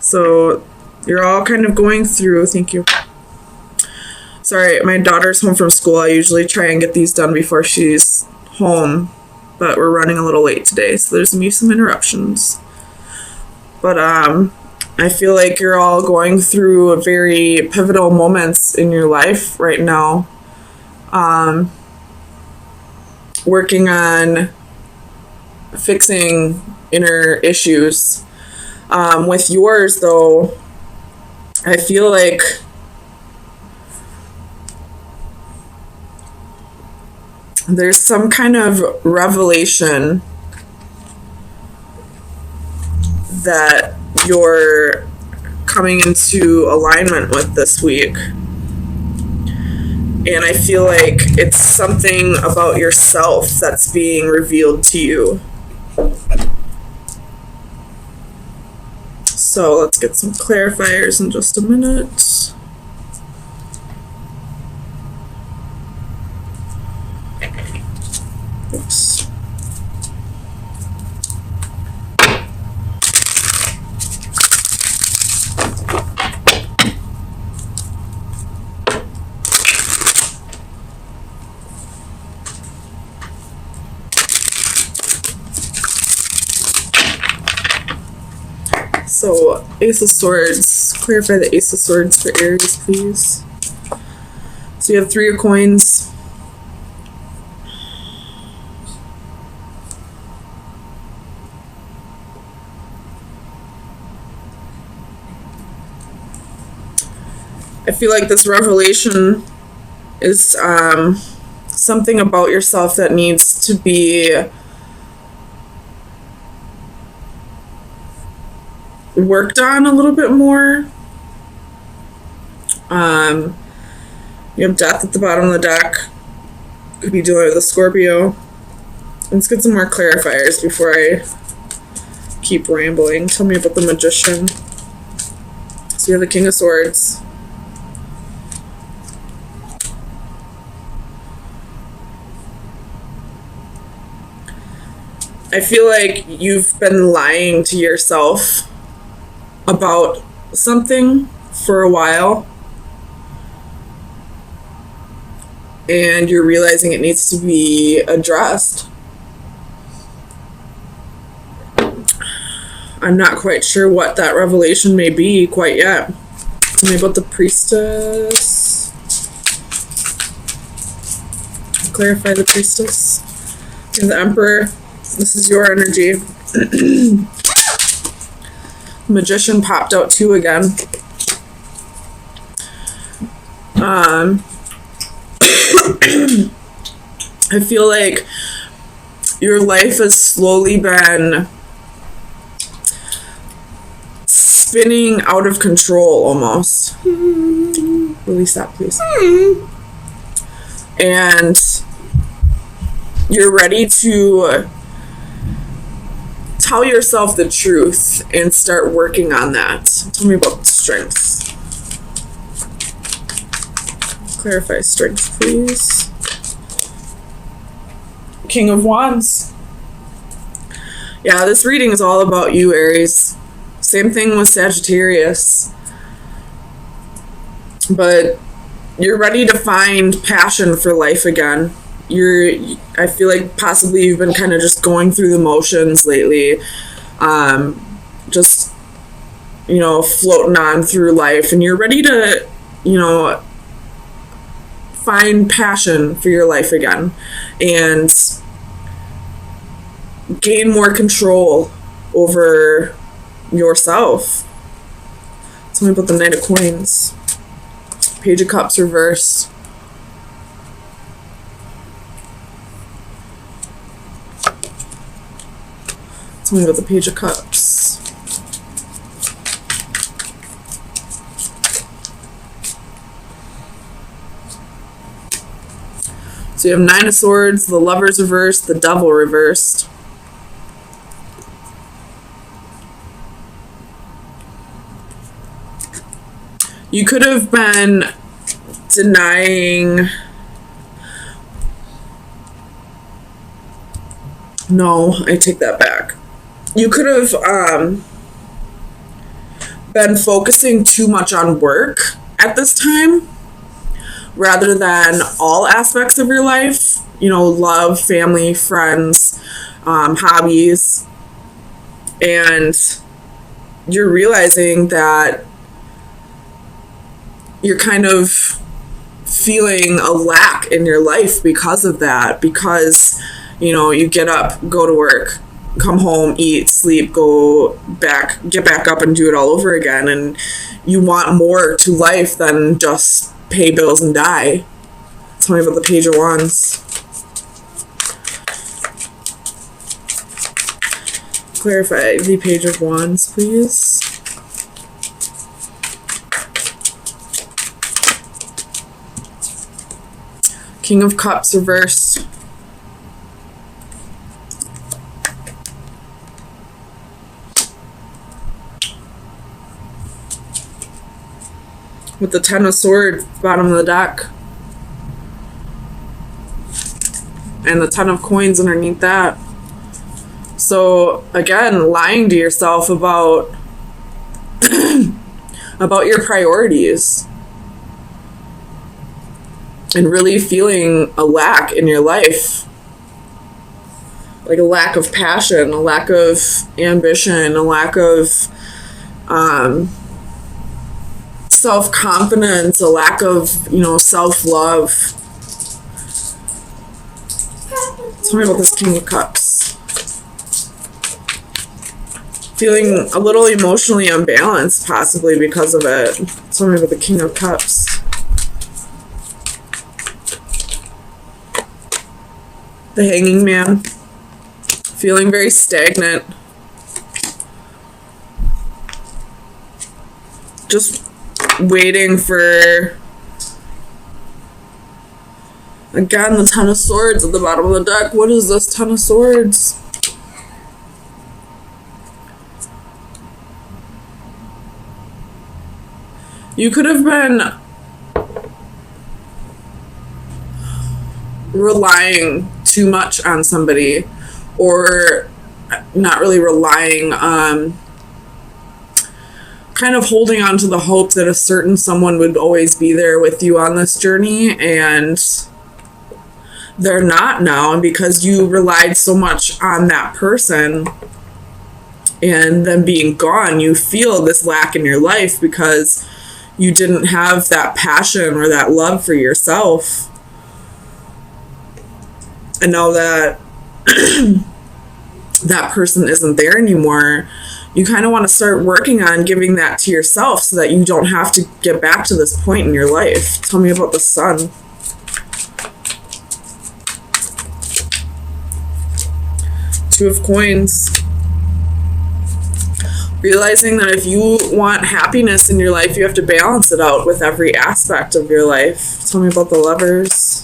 So you're all kind of going through, thank you. Sorry, my daughter's home from school. I usually try and get these done before she's home, but we're running a little late today, so there's going to be some interruptions. But I feel like you're all going through very pivotal moments in your life right now. Working on fixing inner issues. With yours, though, I feel like there's some kind of revelation that you're coming into alignment with this week. And I feel like it's something about yourself that's being revealed to you. So let's get some clarifiers in just a minute. Oops. So, Ace of Swords. Clarify the Ace of Swords for Aries, please. So you have 3 of Coins. I feel like this revelation is something about yourself that needs to be worked on a little bit more. You have Death at the bottom of the deck. Could be dealing with a Scorpio. Let's get some more clarifiers before I keep rambling. Tell me about the Magician. So you have the King of Swords. I feel like you've been lying to yourself about something for a while, and you're realizing it needs to be addressed. I'm not quite sure what that revelation may be quite yet. Tell me about the Priestess. Clarify the Priestess. And the Emperor. This is your energy. Magician popped out too again. I feel like your life has slowly been spinning out of control almost. Release that, please. And you're ready to tell yourself the truth and start working on that. Tell me about strengths. Clarify strengths, please. King of Wands. Yeah, this reading is all about you, Aries. Same thing with Sagittarius. But you're ready to find passion for life again. I feel like possibly you've been kind of just going through the motions lately. Just, floating on through life. And you're ready to, find passion for your life again. And gain more control over yourself. Tell me about the Knight of Coins. Page of Cups reversed. Tell me about the Page of Cups. So you have 9 of Swords, the Lovers reversed, the Devil reversed. You could have been denying... No, I take that back. You could have been focusing too much on work at this time rather than all aspects of your life, you know, love, family, friends, hobbies. And you're realizing that you're kind of feeling a lack in your life because of that, because, you know, you get up, go to work, come home, eat, sleep, get back up and do it all over again. And you want more to life than just pay bills and die. Tell me about the Page of Wands. Clarify the Page of Wands, please. King of Cups reversed. With the Ten of Swords, bottom of the deck. And the Ten of Coins underneath that. So, again, lying to yourself about about your priorities. And really feeling a lack in your life. Like a lack of passion, a lack of ambition, a lack of self-confidence, a lack of, you know, self-love. Tell me about this King of Cups. Feeling a little emotionally unbalanced, possibly because of it. Tell me about the King of Cups. The Hanging Man. Feeling very stagnant. Just waiting for, again, the Ten of Swords at the bottom of the deck. What is this Ten of Swords? You could have been relying too much on somebody, or not really relying, kind of holding on to the hope that a certain someone would always be there with you on this journey, and they're not now. And because you relied so much on that person and them being gone, you feel this lack in your life because you didn't have that passion or that love for yourself. And now that that person isn't there anymore, you kind of want to start working on giving that to yourself so that you don't have to get back to this point in your life. Tell me about the Sun. Two of Coins. Realizing that if you want happiness in your life, you have to balance it out with every aspect of your life. Tell me about the Lovers.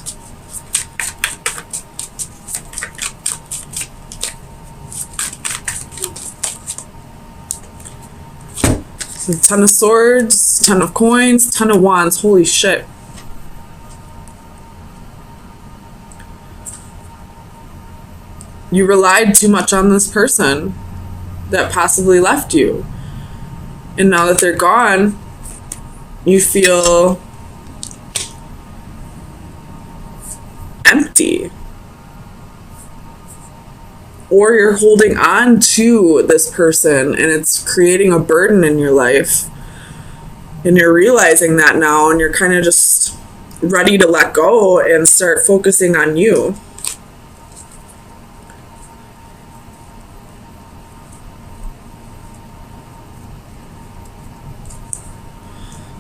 So Ten of Swords, Ten of Coins, Ten of Wands. Holy shit. You relied too much on this person that possibly left you. And now that they're gone, you feel empty. Or you're holding on to this person and it's creating a burden in your life. And you're realizing that now, and you're kind of just ready to let go and start focusing on you.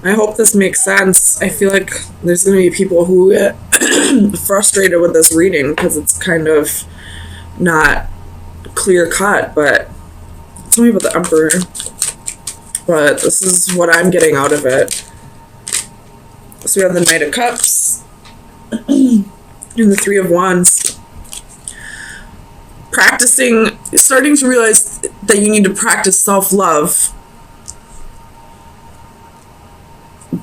I hope this makes sense. I feel like there's going to be people who get frustrated with this reading because it's kind of not clear cut, but tell me about the Emperor. But this is what I'm getting out of it. So we have the Knight of Cups and the Three of Wands. Starting to realize that you need to practice self-love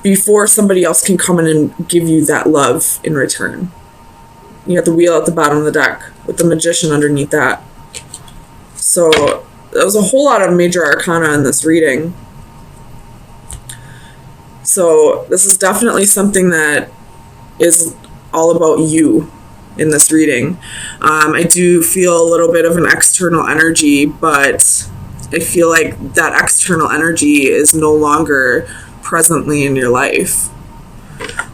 before somebody else can come in and give you that love in return. You got the Wheel at the bottom of the deck with the Magician underneath that. So there was a whole lot of major arcana in this reading. So this is definitely something that is all about you in this reading. I do feel a little bit of an external energy, but I feel like that external energy is no longer presently in your life.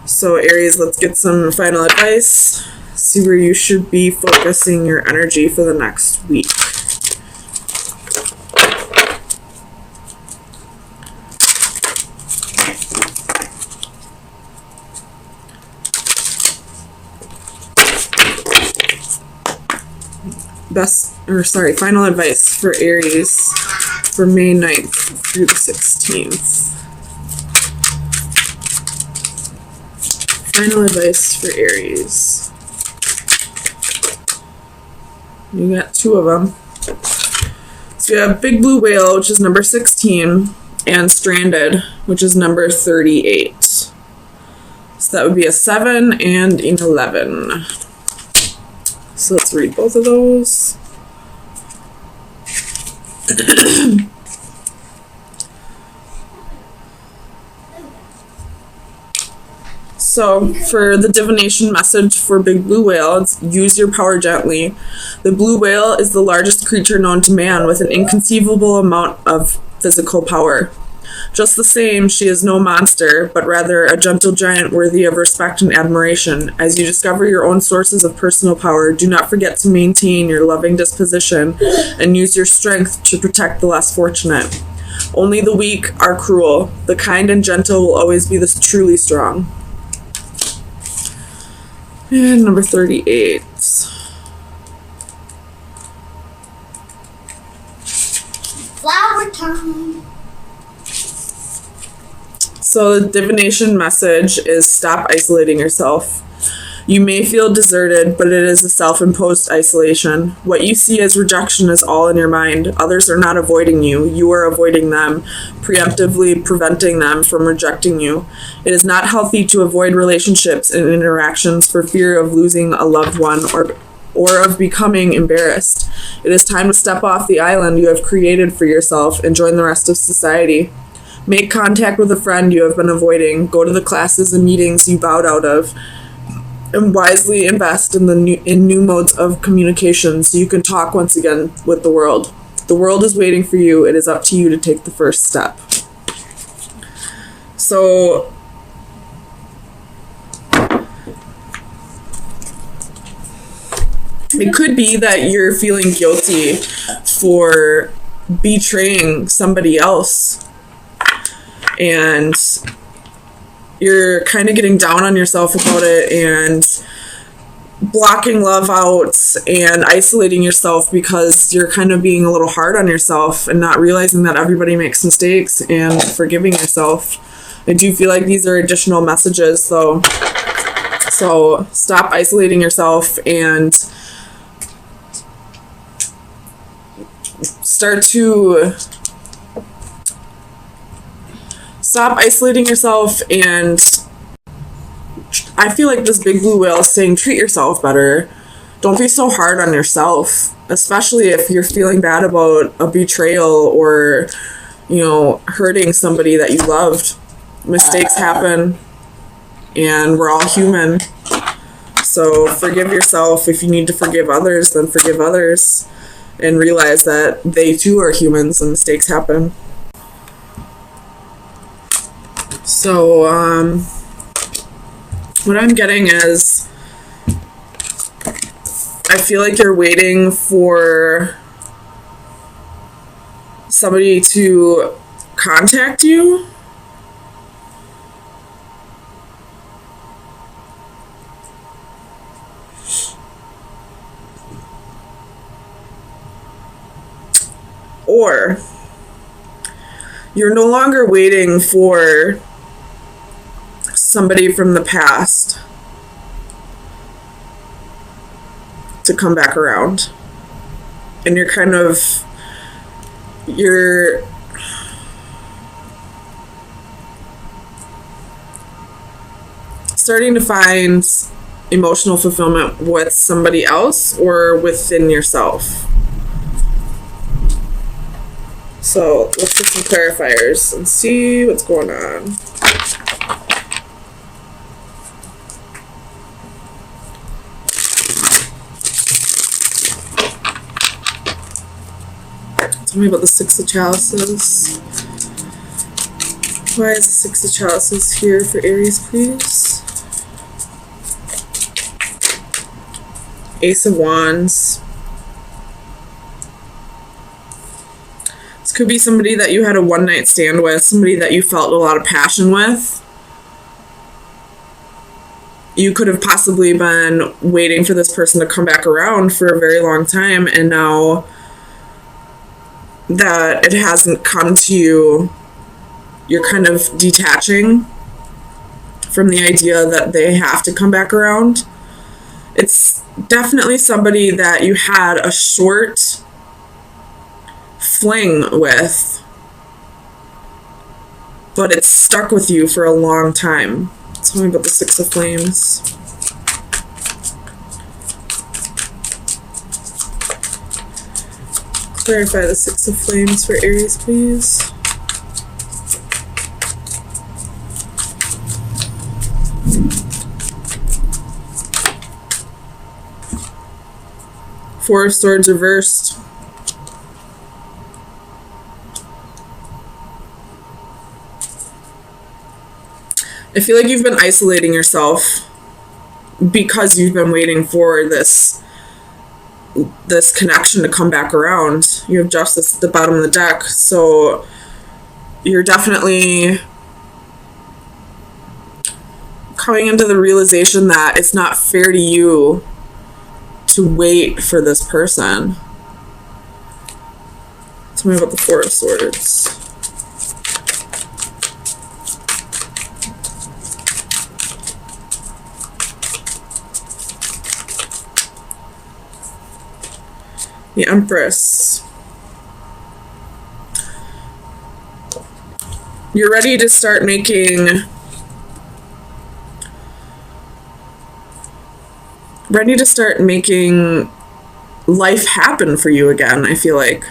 So Aries, let's get some final advice. See where you should be focusing your energy for the next week. Final advice for Aries for May 9th through the 16th. Final advice for Aries. You got two of them. So you have Big Blue Whale, which is number 16, and Stranded, which is number 38. So that would be a 7 and an 11. So let's read both of those. So for the divination message for Big Blue Whale, it's use your power gently. The blue whale is the largest creature known to man with an inconceivable amount of physical power. Just the same, she is no monster, but rather a gentle giant worthy of respect and admiration. As you discover your own sources of personal power, do not forget to maintain your loving disposition and use your strength to protect the less fortunate. Only the weak are cruel. The kind and gentle will always be the truly strong. And number 38. Flower time. So the divination message is stop isolating yourself. You may feel deserted, but it is a self-imposed isolation. What you see as rejection is all in your mind. Others are not avoiding you. You are avoiding them, preemptively preventing them from rejecting you. It is not healthy to avoid relationships and interactions for fear of losing a loved one or of becoming embarrassed. It is time to step off the island you have created for yourself and join the rest of society. Make contact with a friend you have been avoiding. Go to the classes and meetings you bowed out of. And wisely invest in new modes of communication so you can talk once again with the world. The world is waiting for you. It is up to you to take the first step. So it could be that you're feeling guilty for betraying somebody else. And you're kind of getting down on yourself about it and blocking love out and isolating yourself because you're kind of being a little hard on yourself and not realizing that everybody makes mistakes and forgiving yourself. I do feel like these are additional messages, so stop isolating yourself and stop isolating yourself. And I feel like this Big Blue Whale is saying treat yourself better. Don't be so hard on yourself, especially if you're feeling bad about a betrayal or, hurting somebody that you loved. Mistakes happen and we're all human. So forgive yourself. If you need to forgive others, then forgive others and realize that they too are humans and mistakes happen. So, what I'm getting is, I feel like you're waiting for somebody to contact you. Or you're no longer waiting for somebody from the past to come back around. And you're starting to find emotional fulfillment with somebody else or within yourself. So let's get some clarifiers and see what's going on. Tell me about the Six of Chalices. Why is the Six of Chalices here for Aries, please? Ace of Wands. This could be somebody that you had a one-night stand with, somebody that you felt a lot of passion with. You could have possibly been waiting for this person to come back around for a very long time, and now that it hasn't come to you, you're kind of detaching from the idea that they have to come back around. It's definitely somebody that you had a short fling with, but it's stuck with you for a long time. Tell me about the Six of Flames. Clarify the Six of Flames for Aries, please. Four of Swords reversed. I feel like you've been isolating yourself because you've been waiting for this connection to come back around. You have Justice at the bottom of the deck, so you're definitely coming into the realization that it's not fair to you to wait for this person. Tell me about the Four of Swords. The Empress. You're ready to start making life happen for you again, I feel like.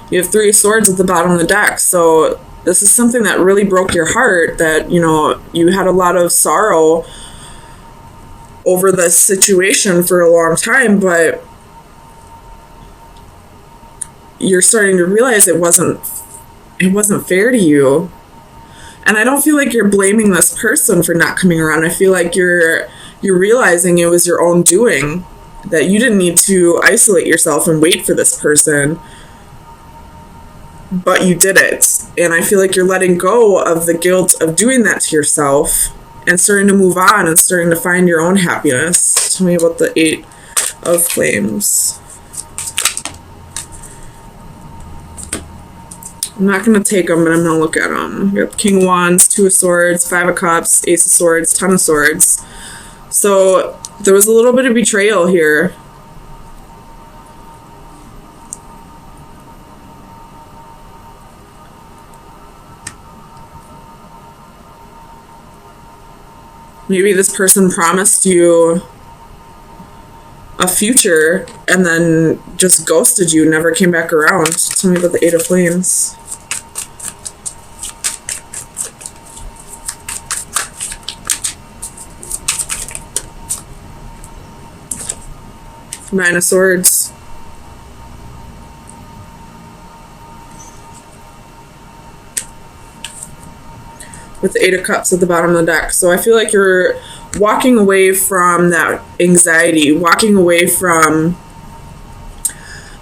You have Three of Swords at the bottom of the deck, so this is something that really broke your heart, that, you know, you had a lot of sorrow over this situation for a long time, but you're starting to realize it wasn't fair to you. And I don't feel like you're blaming this person for not coming around. I feel like you're realizing it was your own doing, that you didn't need to isolate yourself and wait for this person, but you did it. And I feel like you're letting go of the guilt of doing that to yourself and starting to move on and starting to find your own happiness. Tell me about the Eight of Flames. I'm not going to take them, but I'm going to look at them. We have King of Wands, Two of Swords, Five of Cups, Ace of Swords, Ten of Swords. So there was a little bit of betrayal here. Maybe this person promised you a future and then just ghosted you, never came back around. Tell me about the Eight of Flames. Nine of Swords. With the Eight of Cups at the bottom of the deck. So I feel like you're walking away from that anxiety, walking away from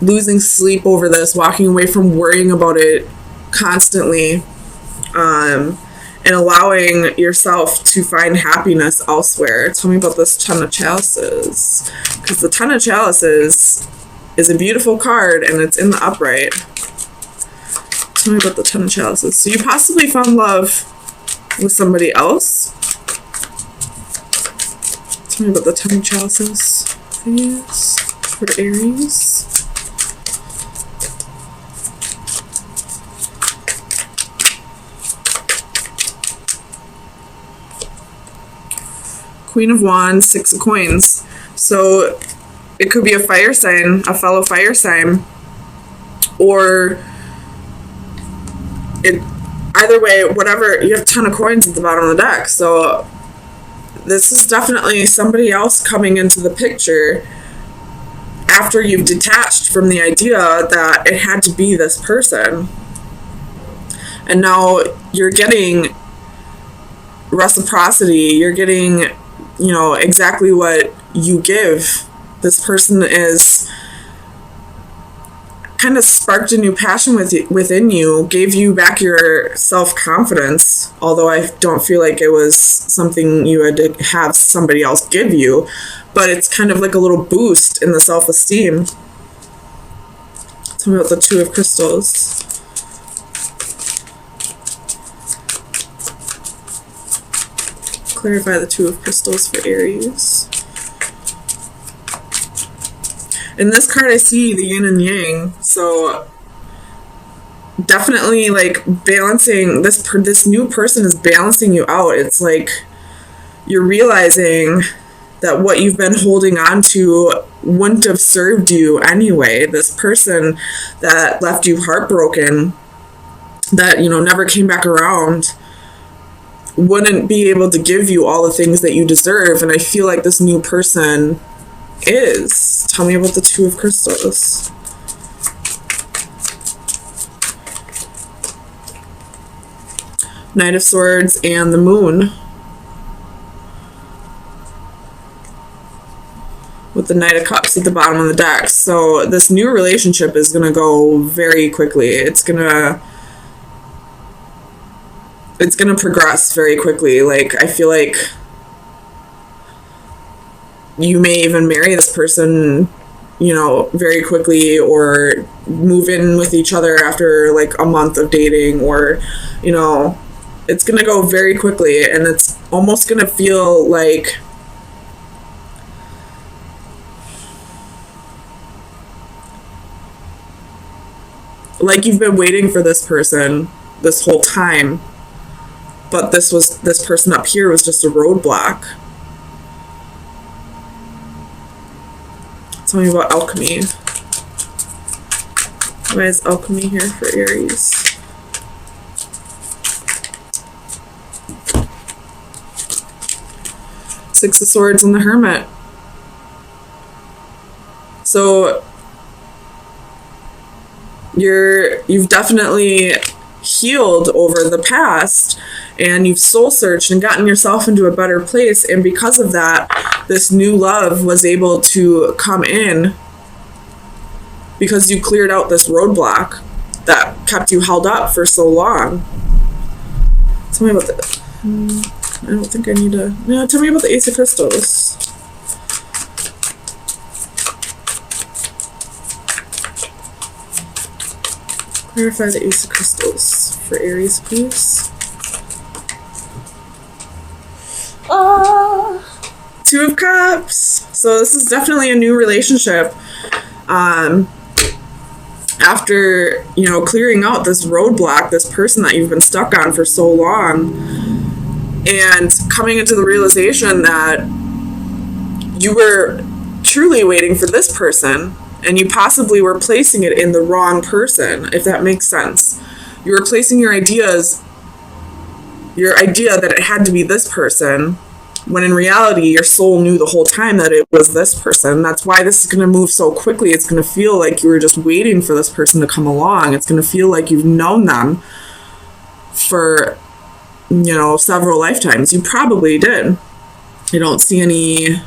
losing sleep over this, walking away from worrying about it constantly, and allowing yourself to find happiness elsewhere. Tell me about this Ten of Chalices, because the Ten of Chalices is a beautiful card and it's in the upright. Tell me about the Ten of Chalices. So you possibly found love with somebody else. Tell me about the Ten of Chalices, please, for Aries. Queen of Wands, Six of Coins. So it could be a fire sign, a fellow fire sign, or it either way, whatever, you have a ton of coins at the bottom of the deck. So this is definitely somebody else coming into the picture after you've detached from the idea that it had to be this person. And now you're getting reciprocity. You're getting, exactly what you give. This person is kind of sparked a new passion within you, gave you back your self-confidence, although I don't feel like it was something you had to have somebody else give you, but it's kind of like a little boost in the self-esteem. Tell me about the Two of Crystals. Clarify the Two of Crystals for Aries. In this card, I see the yin and yang, so definitely like balancing this new person is balancing you out. It's like you're realizing that what you've been holding on to wouldn't have served you anyway. This person that left you heartbroken, that never came back around, wouldn't be able to give you all the things that you deserve. And I feel like this new person is. Tell me about the Two of Crystals. Knight of Swords and the Moon. With the Knight of Cups at the bottom of the deck. So this new relationship is going to go very quickly. It's going to progress very quickly. Like, I feel like you may even marry this person, very quickly, or move in with each other after like a month of dating, or, it's going to go very quickly, and it's almost going to feel like you've been waiting for this person this whole time, but this person up here was just a roadblock. Tell me about alchemy. Why is alchemy here for Aries? Six of Swords and the Hermit. So you've definitely healed over the past, and you've soul searched and gotten yourself into a better place, and because of that, this new love was able to come in because you cleared out this roadblock that kept you held up for so long. Tell me about the I don't think I need to. No, tell me about the Ace of Crystals. Clarify the Ace of Crystals for Aries, please. Two of Cups. So this is definitely a new relationship. After, clearing out this roadblock, this person that you've been stuck on for so long, and coming into the realization that you were truly waiting for this person, and you possibly were placing it in the wrong person, if that makes sense. You were placing your idea that it had to be this person, when in reality, your soul knew the whole time that it was this person. That's why this is going to move so quickly. It's going to feel like you were just waiting for this person to come along. It's going to feel like you've known them for, several lifetimes. You probably did. I don't see any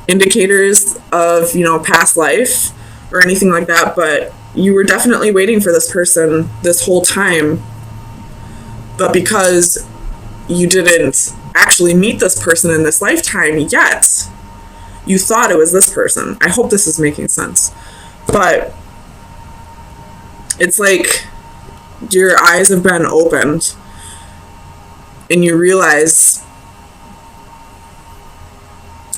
indicators of, past life or anything like that, but you were definitely waiting for this person this whole time. But because you didn't actually meet this person in this lifetime yet, you thought it was this person. I hope this is making sense. But it's like your eyes have been opened and you realize,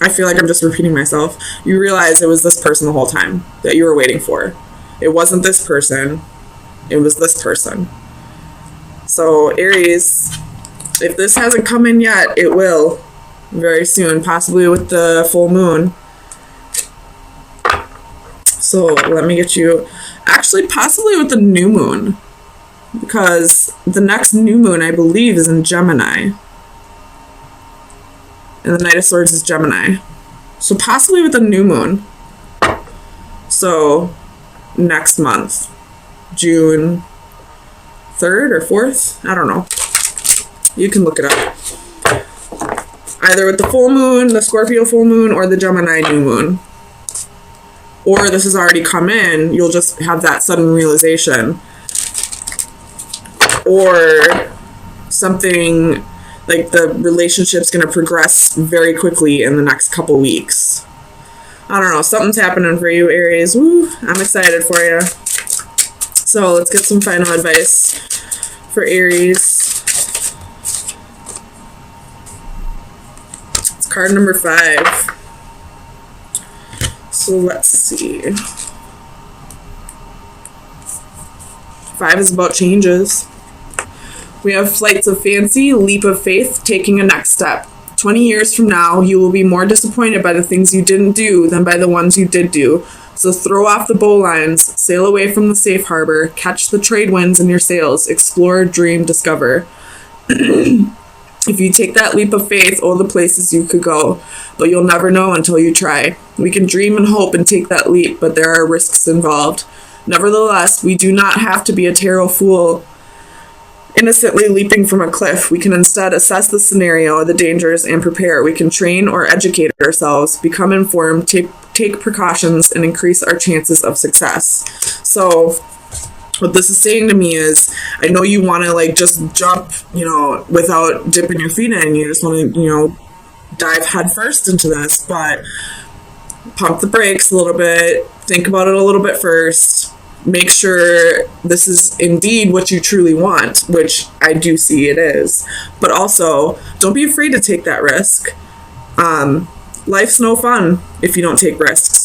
I feel like I'm just repeating myself, you realize it was this person the whole time that you were waiting for. It wasn't this person, it was this person. So Aries, if this hasn't come in yet, it will very soon, possibly with the full moon. So let me get you, actually possibly with the new moon. because the next new moon, I believe, is in Gemini. And the Knight of Swords is Gemini. So possibly with a new moon. So next month, June 3rd or 4th? I don't know. You can look it up. Either with the full moon, the Scorpio full moon, or the Gemini new moon. Or this has already come in, you'll just have that sudden realization. Or something like the relationship's going to progress very quickly in the next couple weeks. I don't know, something's happening for you, Aries. Woo, I'm excited for you. So let's get some final advice for Aries. It's card number 5. So let's see. 5 is about changes. We have flights of fancy, leap of faith, taking a next step. 20 years from now, you will be more disappointed by the things you didn't do than by the ones you did do. So throw off the bowlines, sail away from the safe harbor, catch the trade winds in your sails, explore, dream, discover. If you take that leap of faith, all the places you could go, but you'll never know until you try. We can dream and hope and take that leap, but there are risks involved. Nevertheless, we do not have to be a tarot fool, innocently leaping from a cliff. We can instead assess the scenario, the dangers, and prepare. We can train or educate ourselves, become informed, take precautions, and increase our chances of success. So what this is saying to me is, I know you want to like just jump, without dipping your feet in. You just want to, dive head first into this, but pump the brakes a little bit. Think about it a little bit first. Make sure this is indeed what you truly want, which I do see it is. But also, don't be afraid to take that risk. Life's no fun if you don't take risks.